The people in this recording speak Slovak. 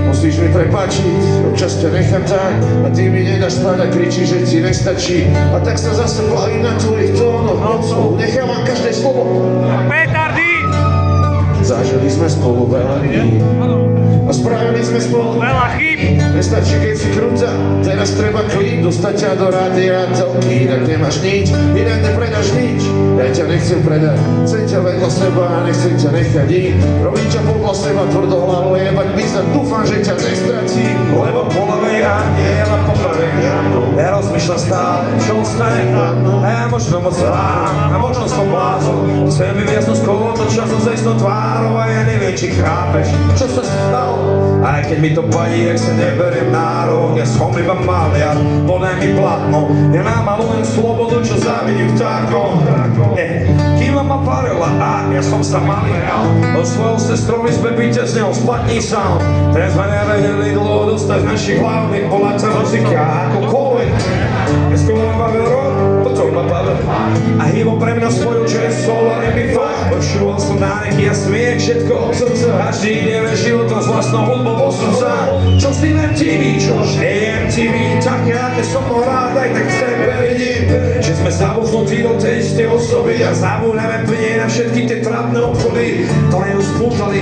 Musíš mi prepáčiť, občas ťa nechám tak a ty mi nedáš spať a kričíš, že ti nestačí. A tak sa zase plavím na tvojich tónoch nocou, nechávam každé slovo. Petardy! Zažili sme spolu veľa dní a spravili sme spolu Veľa chýb! Nestačí, keď si krúca, teraz treba klid, dostať ťa do rádiátovky, inak nemáš nič, inak nepredáš nič. Ja ťa nechcem predať, chcem ťa vedľa seba a nechcem ťa nechať ísť. Robím ťa podľa seba tvrdo hlavu, jebať bizar, dúfam, že ťa nestratím. Lebo po ľavej ráne je len po pravej. Ja rozmýšľam stále, čo ostane. A ja možno moc zlám, a možno som blázon. Chcem vyviaznuť z kolo, to času s istnou tvárou a ja neviem, či chápeš, čo sa stalo. Aj keď mi to vadí, jak sa neberiem nárok, ja som iba maliar, podaj mi platno. Ja namalujem slobodu, čo závidím vtákom. Kým ma parila a ja som sa malial, so svojou sestrou my sme víťazňou splatní sound. Teraz sme nevedeli dlho dostať z našich hlavných poláca muzika akokoľvek. Ja skôr ma bavil rok, potom ma bavil a hýbo pre mňa svoju čest, sol a neby fakt. Počúval som náreky a smiech, všetko od srdca. Každý ide životom s vlastnou hudbou bol som sám. Čo s tým MTV, čo nie je MTV, také aké som ho rád, aj tak chcem veriť, že sme zabudnutí do tej istej osoby a zabudneme plne na všetky tie trápne obchody, ktoré ju spútali.